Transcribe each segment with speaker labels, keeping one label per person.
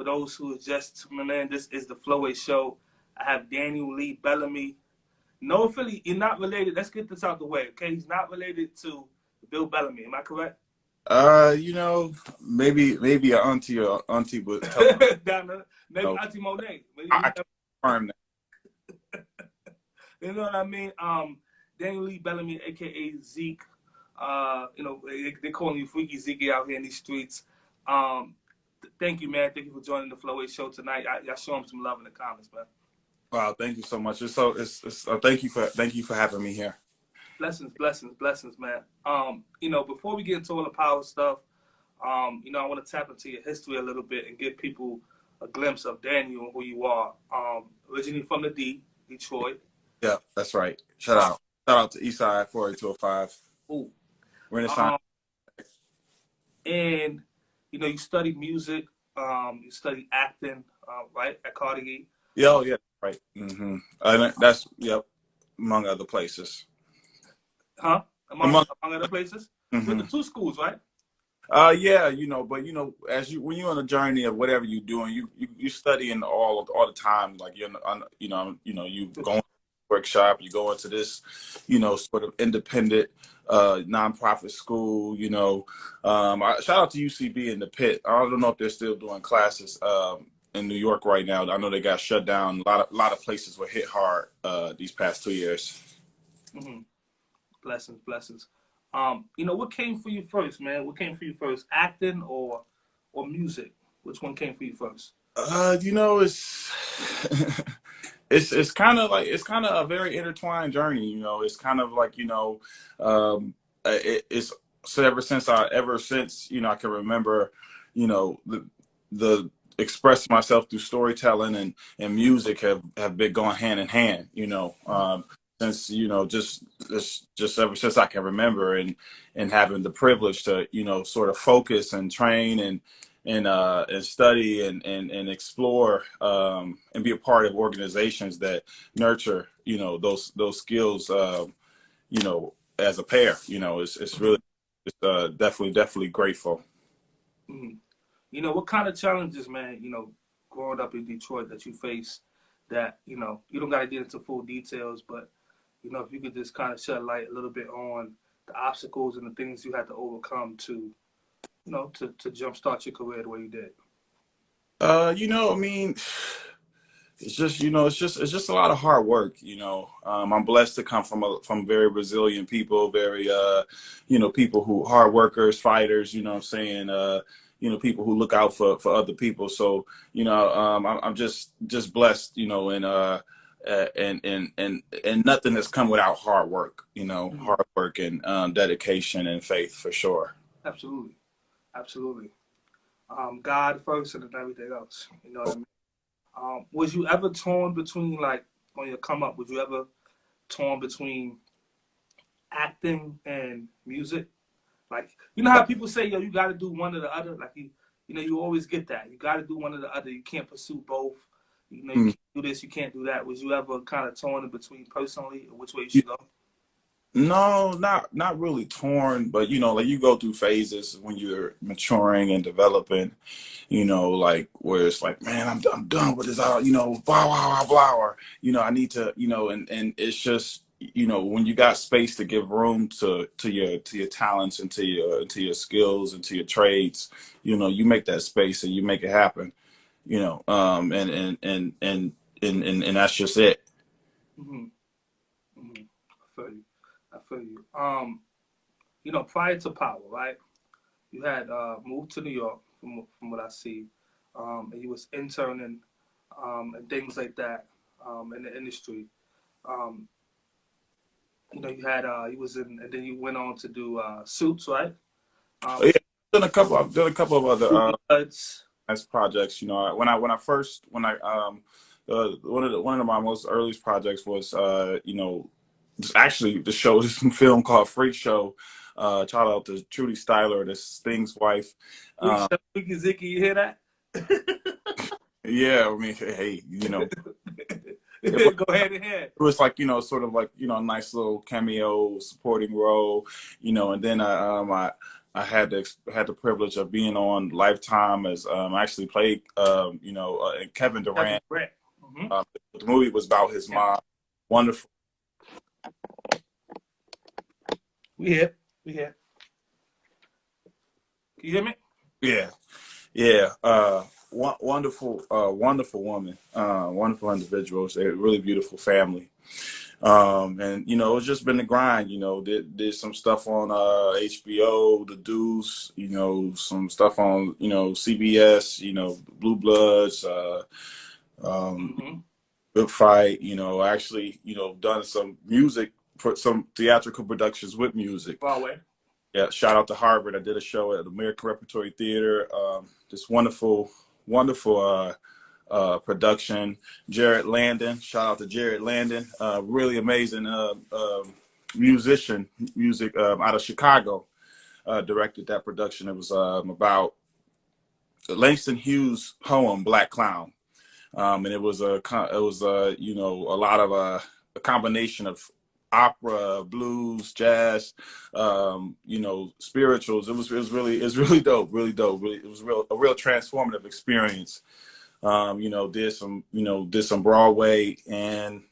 Speaker 1: those who are just tuning in, this is the FloWay Show. I have Daniel Lee Bellomy. No affiliate. You're not related. Let's get this out the way, okay? He's not related to Bill Bellomy. Am I correct?
Speaker 2: Maybe your auntie would tell me.
Speaker 1: Maybe Auntie Monet. Maybe
Speaker 2: I confirm
Speaker 1: that. You know what I mean? Daniel Lee Bellomy, aka Zeke. They're calling you Freaky Zeke out here in these streets. Thank you, man. Thank you for joining the FloWay Show tonight. Y'all show him some love in the comments, man.
Speaker 2: Wow, thank you so much. Thank you for having me here.
Speaker 1: Blessings, man. Before we get into all the power stuff, I want to tap into your history a little bit and give people a glimpse of Daniel and who you are. Originally from the Detroit.
Speaker 2: Yeah, that's right. Shout out to Eastside 48205.
Speaker 1: Ooh.
Speaker 2: Renaissance.
Speaker 1: And you studied music, you studied acting, right, at Carnegie.
Speaker 2: Yeah, right. Mm-hmm. And that's among other places.
Speaker 1: Huh? Among other places.
Speaker 2: Mm-hmm.
Speaker 1: With the two schools, right?
Speaker 2: But when you're on a journey of whatever you're doing, you studying all the time. Like you go into workshop, you go into this, sort of independent nonprofit school. Shout out to UCB in the Pit. I don't know if they're still doing classes in New York right now. I know they got shut down. A lot of places were hit hard these past 2 years.
Speaker 1: Mm-hmm. Blessings. What came for you first, man? What came for you first, acting or music? Which one came for you first?
Speaker 2: It's kind of a very intertwined journey. It's kind of like it's so ever since I can remember, the express myself through storytelling and music have been going hand in hand. Since just ever since I can remember, and having the privilege to sort of focus and train and study and explore and be a part of organizations that nurture those skills as a pair. It's really definitely grateful.
Speaker 1: Mm-hmm. What kind of challenges, man, growing up in Detroit that you face that you don't got to get into full details, but if you could just kind of shed light a little bit on the obstacles and the things you had to overcome to jumpstart your career the way you did.
Speaker 2: It's just a lot of hard work. I'm blessed to come from very resilient people, very people who hard workers, fighters. People who look out for other people. So I'm just blessed. And nothing has come without hard work.
Speaker 1: Mm-hmm.
Speaker 2: Hard work and dedication and faith for sure.
Speaker 1: Absolutely. God first and then everything else. You know what I mean? Was you ever torn between, like, on your come up, was you ever torn between acting and music? Like, how people say, you got to do one or the other? Like, you always get that. You got to do one or the other. You can't pursue both. You can't do this, you can't do that. Was you ever kind of torn in between personally, or which way you should go?
Speaker 2: No, not really torn, but like you go through phases when you're maturing and developing, like where it's like, man, I'm done with this, blah blah blah, or I need to, and it's just, when you got space to give room to your talents and to your skills and to your trades, you make that space and you make it happen, and that's just it.
Speaker 1: Mm-hmm. Mm-hmm. I feel you. Prior to Power, right? You had moved to New York, from what I see, and you was interning and things like that in the industry. You had you was in, and then you went on to do Suits, right?
Speaker 2: Yeah, I've done a couple of other nice projects. One of my most earliest projects was actually this film called Freak Show. Shout out to Trudy Styler, the Sting's wife.
Speaker 1: Freaky Zeke, you hear that?
Speaker 2: Yeah, I mean, hey,
Speaker 1: Go ahead and head.
Speaker 2: It was like, sort of like, a nice little cameo supporting role, and then I I had the privilege of being on Lifetime as I actually played Kevin
Speaker 1: Kevin
Speaker 2: Durant.
Speaker 1: Durant. Mm-hmm.
Speaker 2: The movie was about his mom. Wonderful.
Speaker 1: We here. We here. Can you hear me?
Speaker 2: Yeah. Yeah. Wonderful, wonderful woman. Wonderful individuals. They're a really beautiful family. And it's just been the grind. Did some stuff on HBO, The Deuce. Some stuff on CBS. Blue Bloods.
Speaker 1: Mm-hmm.
Speaker 2: Good Fight. Actually, done some music for some theatrical productions with music.
Speaker 1: FloWay.
Speaker 2: Yeah, shout out to Harvard. I did a show at the American Repertory Theater. This wonderful, wonderful production. Jared Landon, shout out to Jared Landon. Really amazing music out of Chicago. Directed that production. It was about Langston Hughes' poem "Black Clown," and it was a lot of a combination of opera, blues, jazz, spirituals. It was really dope, really dope. Really, it was a real transformative experience. Did some Broadway, and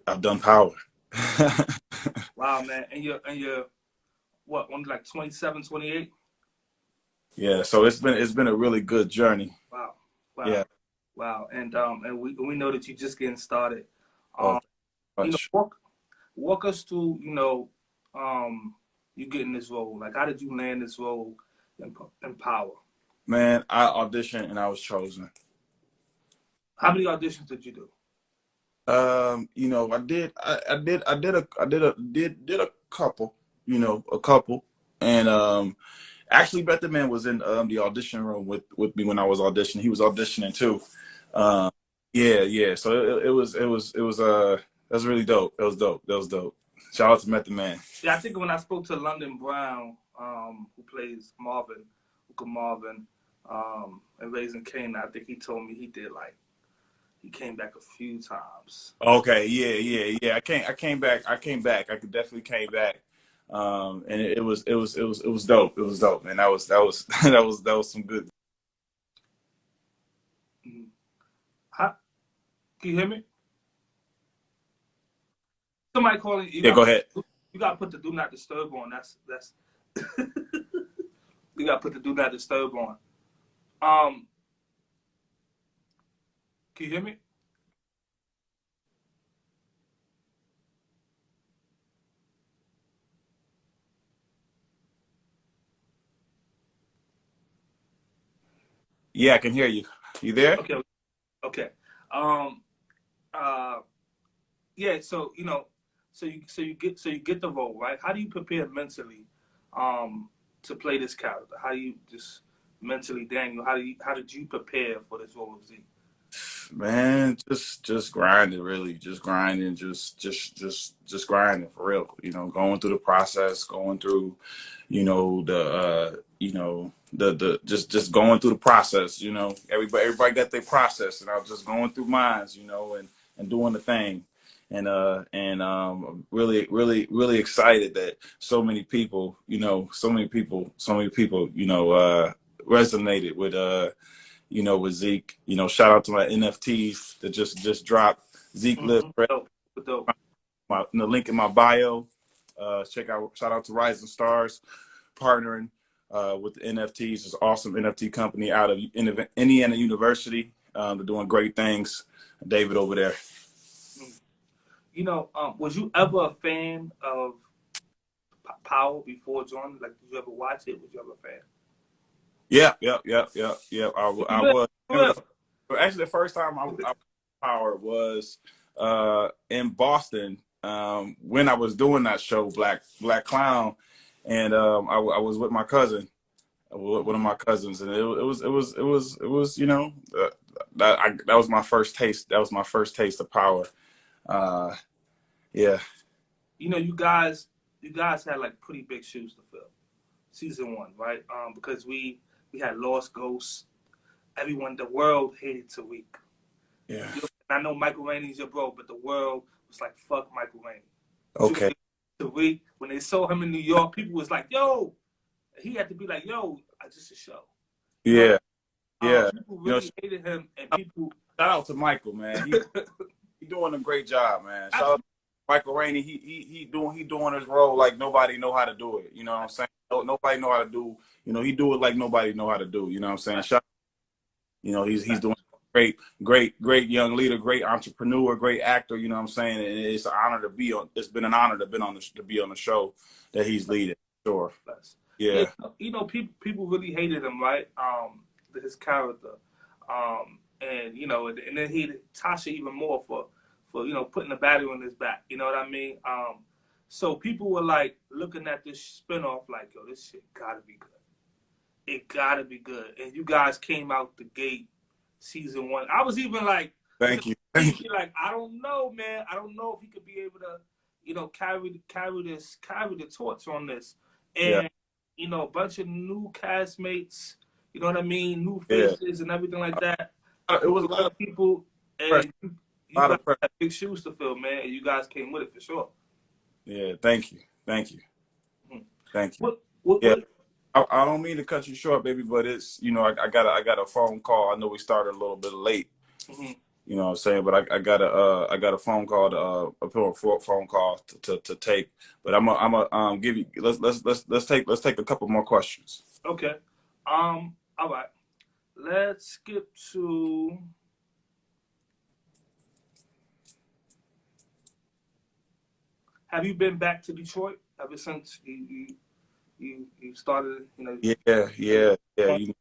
Speaker 2: I've done Power.
Speaker 1: Wow, man. And you're what, only like 27, 28?
Speaker 2: Yeah, so it's been a really good journey.
Speaker 1: Wow. Wow.
Speaker 2: Yeah.
Speaker 1: Wow. And we know that you're just getting started.
Speaker 2: Oh,
Speaker 1: Um,
Speaker 2: much.
Speaker 1: walk us through, you getting this role. Like, how did you land this role in Power?
Speaker 2: Man, I auditioned and I was chosen.
Speaker 1: How many auditions did you do?
Speaker 2: I did a couple, a couple. And actually Better Man was in the audition room with me when I was auditioning. He was auditioning too. Um, yeah. So that was really dope. That was dope. That was dope. Shout out to Method Man.
Speaker 1: Yeah, I think when I spoke to London Brown, who plays Marvin, Uncle Marvin, and Raising Cane, I think he told me he came back a few times.
Speaker 2: Okay, yeah. I came back. I could definitely came back. And it was dope. It was dope, man. That was some good.
Speaker 1: Mm-hmm. How, can you hear me? Somebody calling you.
Speaker 2: Yeah, go ahead.
Speaker 1: You got to put the do not disturb on. That's you got to put the do not disturb on. Can you hear me?
Speaker 2: Yeah, I can hear you. You there?
Speaker 1: Okay. Okay. Um. Yeah. So you get the role, right? How do you prepare mentally, to play this character? How do you just mentally, Daniel? How did you prepare for this role of Zeke?
Speaker 2: Man, just grinding, really, just grinding, just grinding for real. Going through the process, going through, the just going through the process. Everybody got their process, and I was just going through mine, and doing the thing, and really, really, really excited that so many people, resonated with Zeke. Shout out to my NFTs that just dropped. Zeke lives
Speaker 1: Dope. Dope.
Speaker 2: the link in my bio. Shout out to Rising Stars, partnering with the NFTs. It's an awesome NFT company out of Indiana University. They're doing great things. David over there.
Speaker 1: Was you ever a fan of Power before joining? Like, did you ever watch it? Was you ever a fan?
Speaker 2: Yeah. I was.
Speaker 1: Real.
Speaker 2: Actually, the first time I Power was in Boston when I was doing that show, Black Clown, and I was with my cousin, one of my cousins, and that was my first taste. That was my first taste of Power. Yeah.
Speaker 1: You guys had like pretty big shoes to fill. Season 1, right? Because we had Lost Ghosts. Everyone, the world hated Tariq.
Speaker 2: Yeah.
Speaker 1: I know Michael Rainey's your bro, but the world was like, fuck Michael Rainey.
Speaker 2: Okay.
Speaker 1: Tariq way when they saw him in New York, people was like, "Yo," he had to be like, "Yo, I just a show." You know,
Speaker 2: Yeah, yeah.
Speaker 1: people
Speaker 2: You know,
Speaker 1: really hated him, and people.
Speaker 2: shout out to Michael, man. He doing a great job, man. Shout out to Michael Rainey. He doing his role like nobody know how to do it. You know what I'm saying? Nobody know how to do. You know, he do it like nobody know how to do. You know what I'm saying? Shout. You know, he's doing great young leader, great entrepreneur, great actor. You know what I'm saying? And it's an honor to be on. It's been an honor to be on the show that he's leading. Sure. Yeah.
Speaker 1: You know, people really hated him, right? His character, and you know, and then he hated Tasha even more for you know putting the battery on his back. You know what I mean? So people were like looking at this spinoff like, yo, this shit gotta be good. It gotta be good. And you guys came out the gate season 1. I was even like,
Speaker 2: Thank you.
Speaker 1: like, I don't know, man. I don't know if he could be able to, you know, carry the torch on this. And
Speaker 2: Yeah.
Speaker 1: you know, a bunch of new castmates, you know what I mean, new faces and everything like that.
Speaker 2: It was a lot of
Speaker 1: people, and you guys had big shoes to fill, man. And you guys came with it for sure.
Speaker 2: Yeah. Thank you. Thank you. Thank you.
Speaker 1: What,
Speaker 2: I don't mean to cut you short, baby, but it's, you know, I got a phone call. I know we started a little bit late. You know what I'm saying? But I got a phone call phone call to take. But I'm gonna give you let's take a couple more questions.
Speaker 1: Okay. All right. Let's skip to have you been back to Detroit ever since you started, you know?
Speaker 2: Yeah. You know,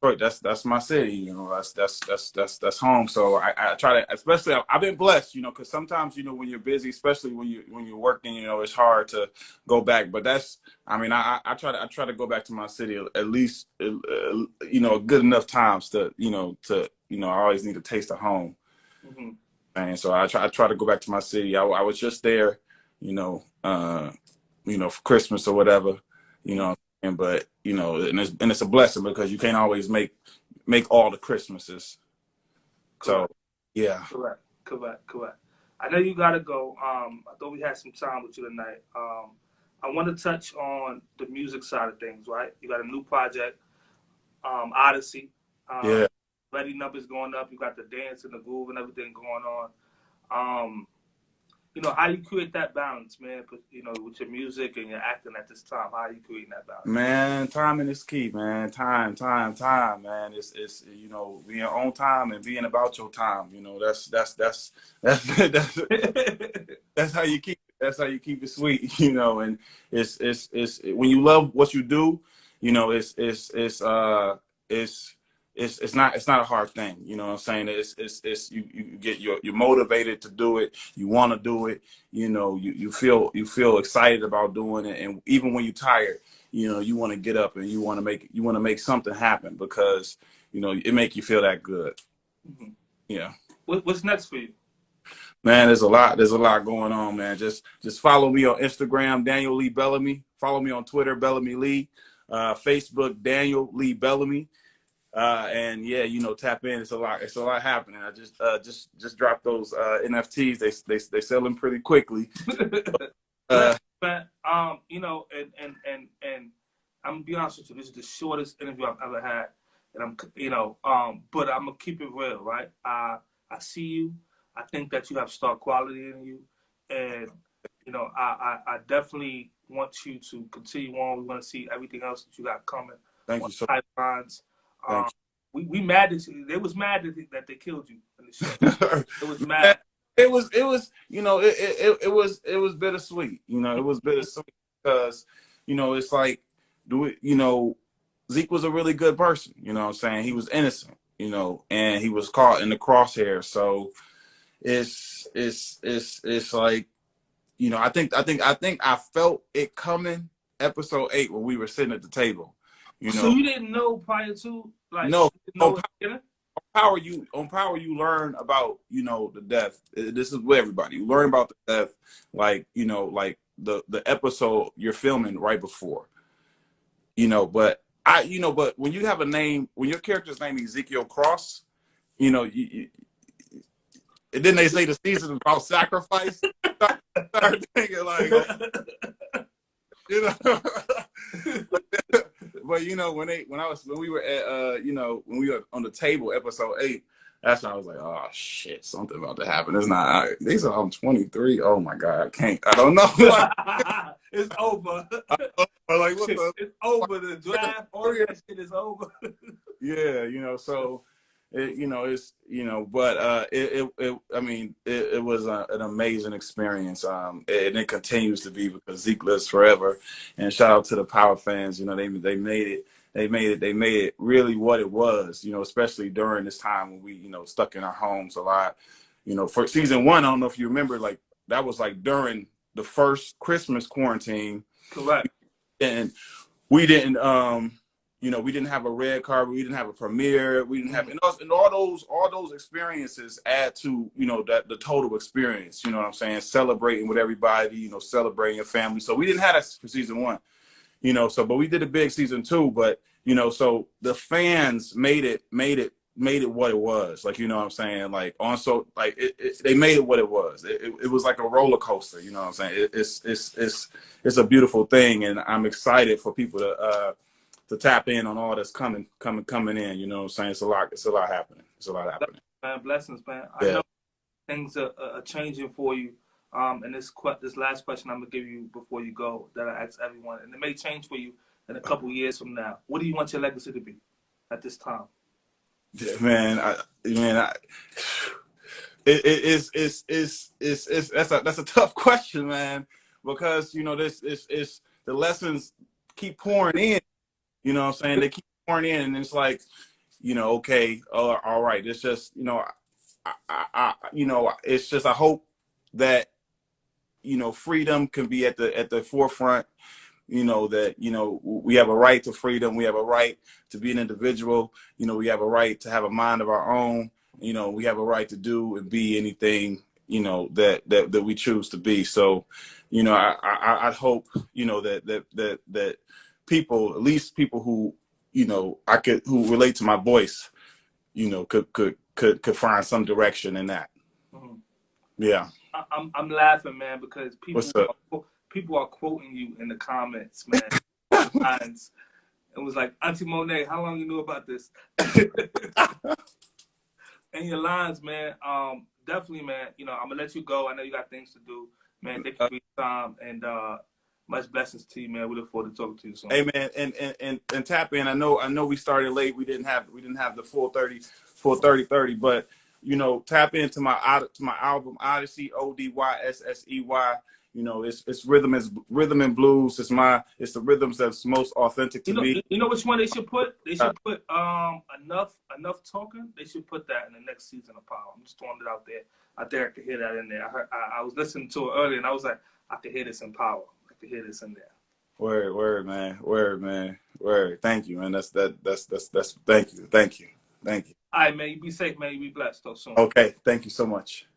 Speaker 2: Detroit, that's my city. You know, that's home. So I try to, especially I've been blessed, you know, because sometimes, you know, when you're busy, especially when you're working, you know, it's hard to go back. But that's, I mean, I try to go back to my city at least, you know, good enough times to I always need a taste of home. And so I try to go back to my city. I was just there, you know, for Christmas or whatever, you know. But you know, and it's a blessing because you can't always make all the Christmases.
Speaker 1: Correct.
Speaker 2: So yeah.
Speaker 1: Correct. I know you gotta go. I thought we had some time with you tonight. I want to touch on the music side of things, right? You got a new project, Odyssey.
Speaker 2: Yeah.
Speaker 1: Ready numbers going up. You got the dance and the groove and everything going on. You know, how you create that balance, man, you know, with your music and your acting at this time? How are you creating that balance?
Speaker 2: Man, timing is key, man. Time, man. It's you know, being on time and being about your time. You know, that's that's how you keep it sweet, you know. And it's when you love what you do, you know, it's not a hard thing, you know what I'm saying? It's you're motivated to do it. You want to do it. You know, you feel excited about doing it, and even when you're tired, you know, you want to get up and you want to make something happen because you know it make you feel that good. Yeah.
Speaker 1: What's next for you?
Speaker 2: Man, there's a lot going on, man. Just follow me on Instagram, Daniel Lee Bellomy. Follow me on Twitter, Bellomy Lee. Facebook, Daniel Lee Bellomy. And yeah, you know, tap in. It's a lot happening. I just dropped those NFTs. They selling pretty quickly.
Speaker 1: You know, and I'm gonna be honest with you. This is the shortest interview I've ever had, and but I'm gonna keep it real, right? I see you. I think that you have star quality in you, and you know, I definitely want you to continue on. We want to see everything else that you got coming.
Speaker 2: Thank you so
Speaker 1: much. We mad that they was mad that they killed you in the show. It was mad.
Speaker 2: It was you know it was bittersweet. You know, it was bittersweet because you know it's like you know, Zeke was a really good person. You know what I'm saying? He was innocent. You know, and he was caught in the crosshair. So it's like, you know, I think I felt it coming episode 8 when we were sitting at the table. You know,
Speaker 1: so you didn't know prior to, like,
Speaker 2: no.
Speaker 1: On
Speaker 2: Power you learn about, you know, the death. This is with everybody. You learn about the death, like, you know, like the episode you're filming right before. You know, but when you have a name, when your character's name is Ezekiel Cross, you know, and then they say the season is about sacrifice. Start thinking like, oh, you know. But you know, when we were at you know, when we were on the table, episode 8, that's when I was like, oh shit, something about to happen. It's not. They said I'm 23. Oh my god, I can't. I don't know. Like,
Speaker 1: it's over.
Speaker 2: Like what the?
Speaker 1: It's over. The draft, all that shit is over.
Speaker 2: Yeah, you know, so. You know, it's, you know, but I mean, it was an amazing experience, and it continues to be because Zeke lives forever. And shout out to the Power fans. You know, they made it really what it was. You know, especially during this time when we, you know, stuck in our homes a lot. You know, for season 1, I don't know if you remember, like that was like during the first Christmas quarantine.
Speaker 1: Correct.
Speaker 2: And we didn't you know, we didn't have a red carpet, we didn't have a premiere, we didn't have, and all those experiences add to, you know, that the total experience. You know what I'm saying? Celebrating with everybody, you know, celebrating your family. So we didn't have that for season 1, you know. So, but we did a big season 2. But you know, so the fans made it what it was. Like, you know what I'm saying? Like they made it what it was. It was like a roller coaster. You know what I'm saying? It's a beautiful thing, and I'm excited for people to tap in on all that's coming in. You know what I'm saying? It's a lot happening.
Speaker 1: Man, blessings, man.
Speaker 2: Yeah.
Speaker 1: I know things are changing for you. And this last question I'm gonna give you before you go, that I ask everyone, and it may change for you in a couple years from now. What do you want your legacy to be at this time?
Speaker 2: Yeah, man, that's a tough question, man, because you know this is the lessons keep pouring in. You know what I'm saying? They keep pouring in, and it's like, you know, okay, all right. It's just, you know, you know, it's just, I hope that, you know, freedom can be at the forefront. You know, that, you know, we have a right to freedom. We have a right to be an individual. You know, we have a right to have a mind of our own. You know, we have a right to do and be anything, you know, that we choose to be. So, you know, I hope, you know, that people, at least people who, you know, who relate to my voice, you know, could find some direction in that.
Speaker 1: Mm-hmm.
Speaker 2: Yeah.
Speaker 1: I'm laughing, man, because people are quoting you in the comments, man. It was like, Auntie Monet, how long you knew about this? And your lines, man. Definitely, man. You know, I'm gonna let you go. I know you got things to do, man. Thank you for your time, and much blessings to you, man. We look forward to talking to you soon.
Speaker 2: Hey, man, and tap in. I know we started late. We didn't have the full 30, but you know, tap into my album Odyssey, ODYSSEY. You know, it's rhythm and blues. It's the rhythms that's most authentic to me.
Speaker 1: You know which one they should put? They should put enough talking. They should put that in the next season of Power. I'm just throwing it out there. I think I could hear that in there. I was listening to it earlier, and I was like, I could hear this in Power. I could hear this in there.
Speaker 2: Word, man. Word. Thank you, man. That's thank you.
Speaker 1: All right, man. You be safe, man. You be blessed. Talk soon.
Speaker 2: Okay. Thank you so much.